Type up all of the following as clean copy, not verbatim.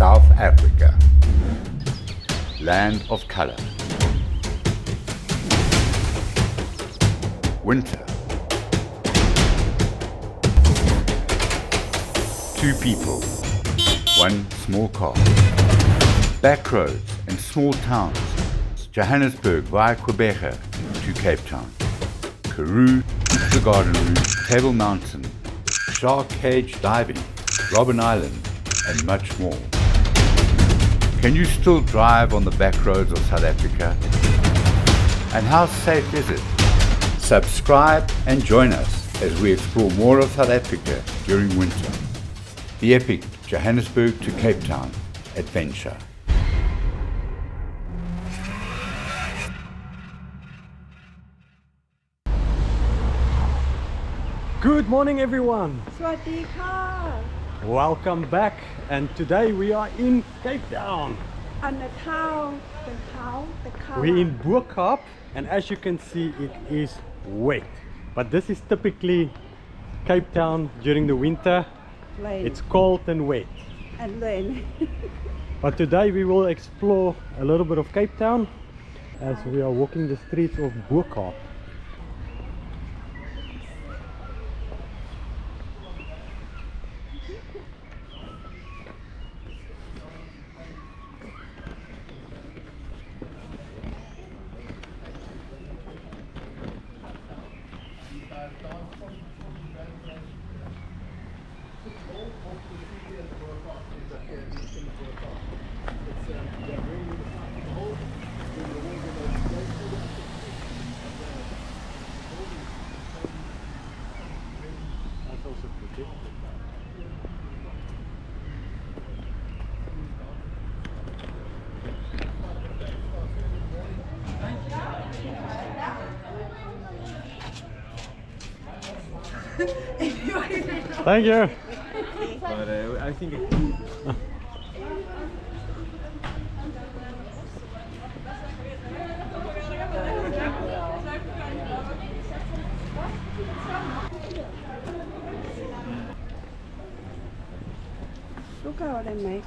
South Africa, land of color. Winter. Two people, one small car. Back roads and small towns. Johannesburg via Quebec to Cape Town. Karoo, the Garden Route, Table Mountain, Shark Cage Diving, Robben Island, and much more. Can you still drive on the back roads of South Africa? And how safe is it? Subscribe and join us as we explore more of South Africa during winter. The epic Johannesburg to Cape Town adventure. Good morning everyone! สวัสดีค่ะ Welcome back, and today we are in Cape Town. On the town, the car. We're in Bo-Kaap, and as you can see it is wet. But this is typically Cape Town during the winter. Rain It's cold and wet. and rain. But today we will explore a little bit of Cape Town as we are walking the streets of Bo-Kaap. Thank you. But I think Look how they make.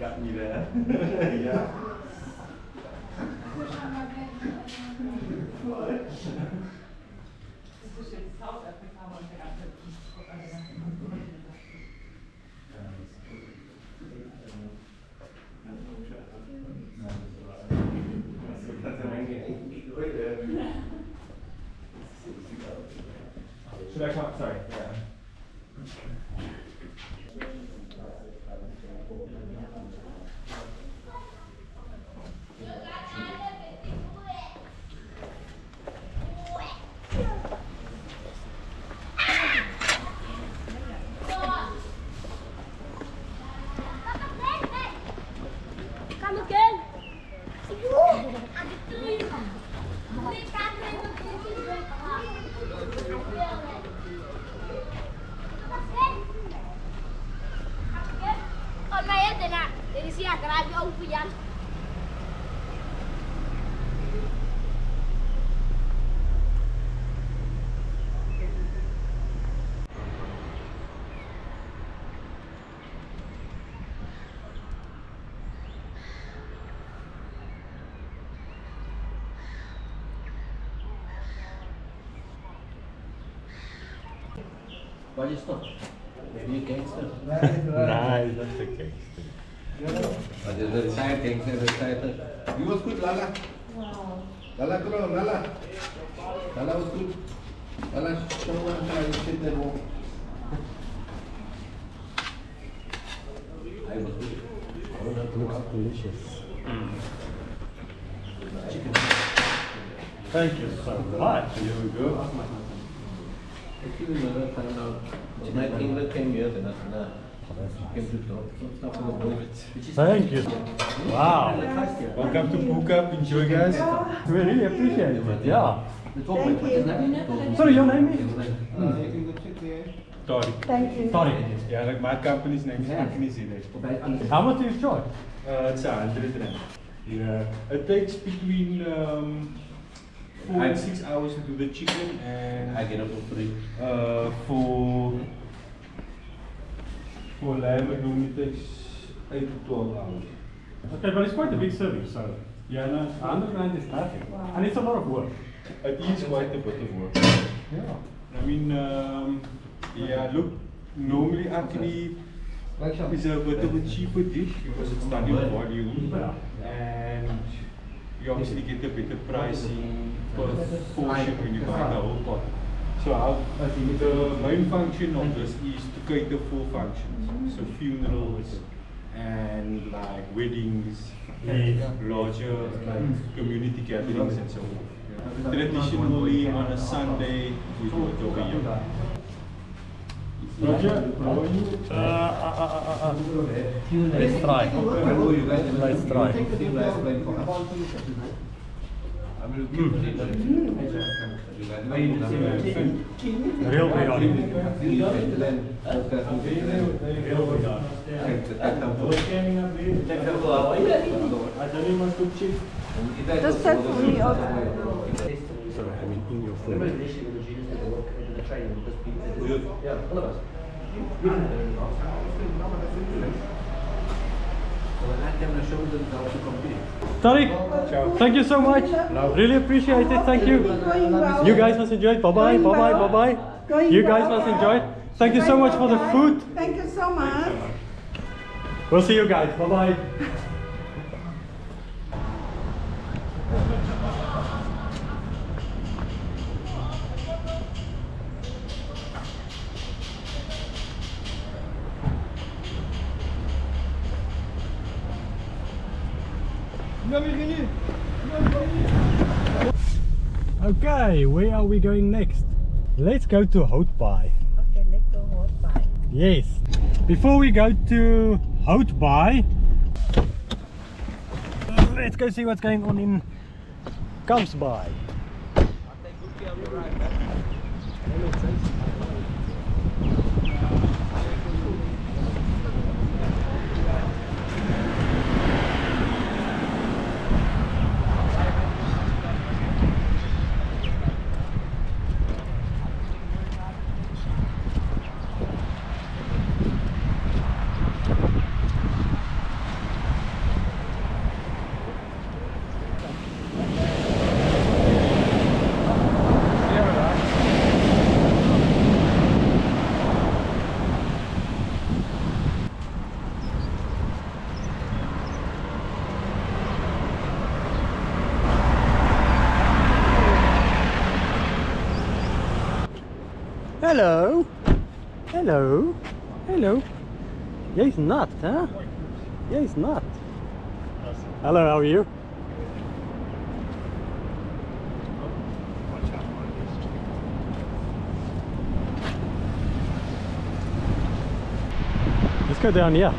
got me there. Yeah. Should I come? Sorry. Yeah. Why you stop? Are you gangster? Nice, that's a gangster. But the retired gangster, retired. You was good, Lala. Wow. Lala, come on, Lala. Lala was good. Lala, show one how you sit there. I was good. Looks delicious. Thank you so much. Here we go. Actually, Mother found out. My England came here, and Came to drop some stuff for the boys. Thank you. Wow. Welcome to Bo-Kaap. Enjoy, guys. We really appreciate it. Yeah. Thank you. Sorry, your name is? Tori. Thank you. Sorry. Yeah, like my company's name is Company's Village. How much do you charge? It's 100 rand. Yeah. It takes between 4 and 6 hours to do the chicken, and I get up for free. For lamb it normally takes 8 to 12 hours. Okay, but it's quite a big service, so Yeah, no, 100 rand is nothing. And it's a lot of work. it is quite a bit of work. Yeah. I mean, yeah, look, normally actually it's a bit of a cheaper dish because it's done in volume, and you obviously get a better pricing per portion when you buy the whole pot. So the main function of this is to cater for functions, so funerals and like weddings, larger like community gatherings and so on. Traditionally on a Sunday we do it over here. Roger, how are you? Let's try. Let's try. Real biryani. Real biryani. Just serve for me also. Sorry, I mean in your food. Tariq, thank you so much. Really appreciate it. Thank you. Going well. You guys must enjoy it. Bye bye. Bye bye. Bye bye. Going You guys well. must enjoy it. Thank you so much for the food. Thank you so much. We'll see you guys. Bye bye. Okay, where are we going next? Let's go to Hout Bay. Okay, let's go Hout Bay. Yes. Before we go to Hout Bay, let's go see what's going on in Camps Bay. Hello. Hello. Hello. Jy's nat, huh? Jy's nat. Hello, how are you? Let's go down here.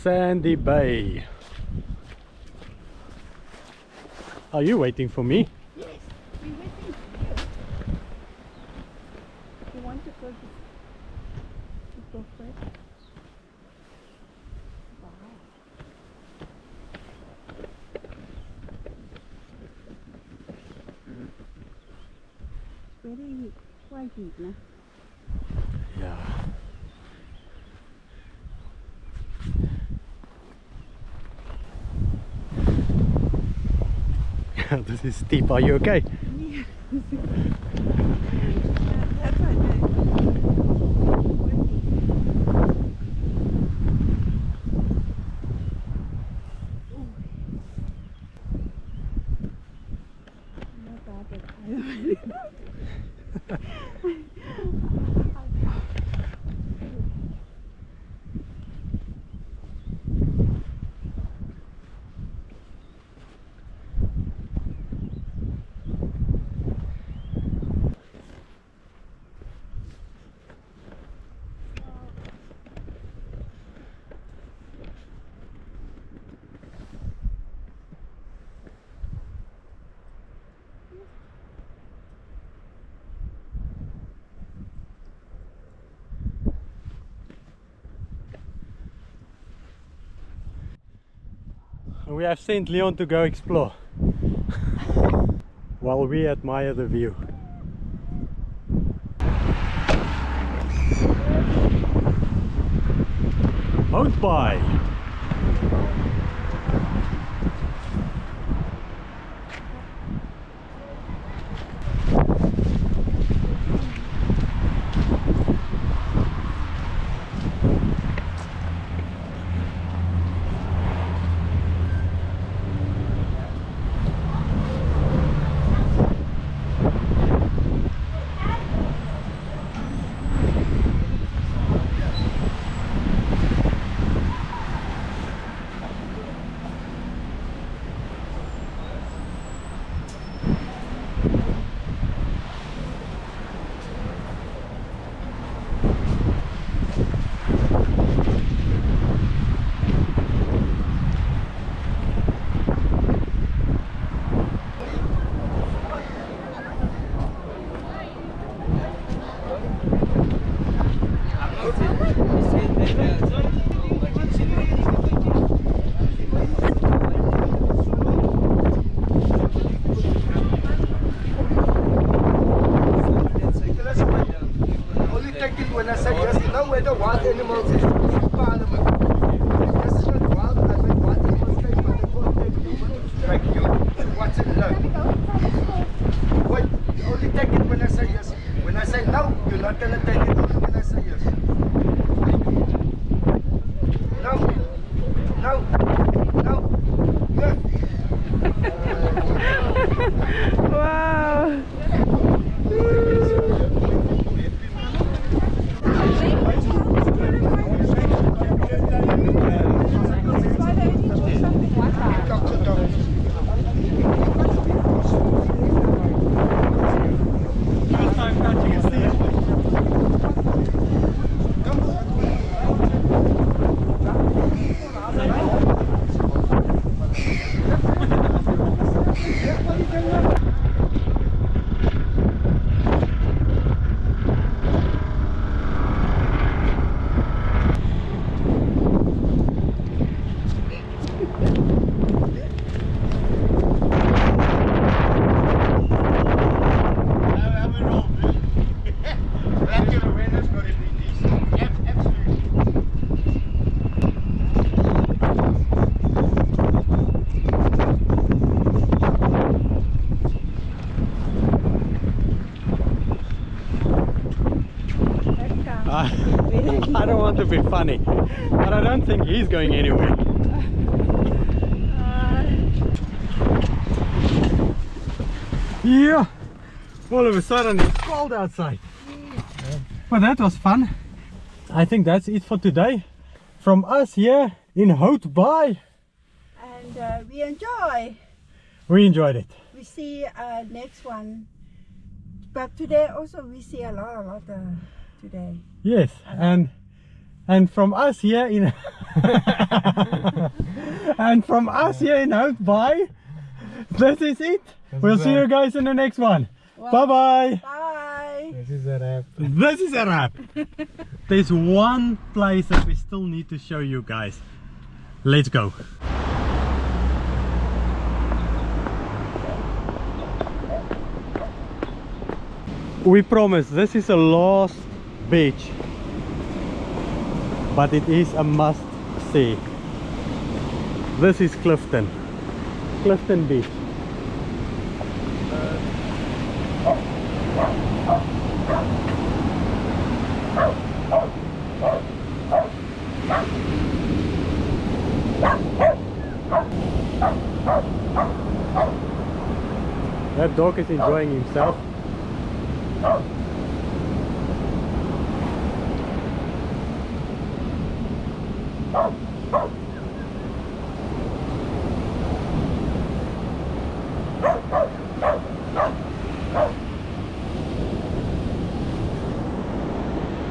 Sandy Bay. Are you waiting for me? Yes, we're waiting for you. You want to go first? Wow. Very quite deep, no? Yeah. This is steep. Are you okay? That's what We have sent Leon to go explore while we admire the view. Hout Bay. When I say yes, you know where the wild animals is. Parliament. This is not wild, I mean wild animals came, but they can't take humans. Like you. What's it no? Wait, only take it when I say yes. When I say no, you're not gonna take it only when I say yes. No. No. No. Yes. Wow. I don't want to be funny, but I don't think he's going anywhere. Yeah, all of a sudden it's cold outside. But that was fun. I think that's it for today from us here in Hout Bay. And we enjoy. We enjoyed it. We see next one. But today also we see a lot today. Yes, and And from us here in and from us here in Hout Bay, this is it. We'll see you guys in the next one. Bye bye. Bye. This is a wrap. This is a wrap. There's one place that we still need to show you guys. Let's go. We promise this is a last beach, but it is a must see. This is Clifton Beach. That dog is enjoying himself.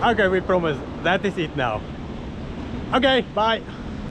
Okay, we promise that is it now. Okay, bye.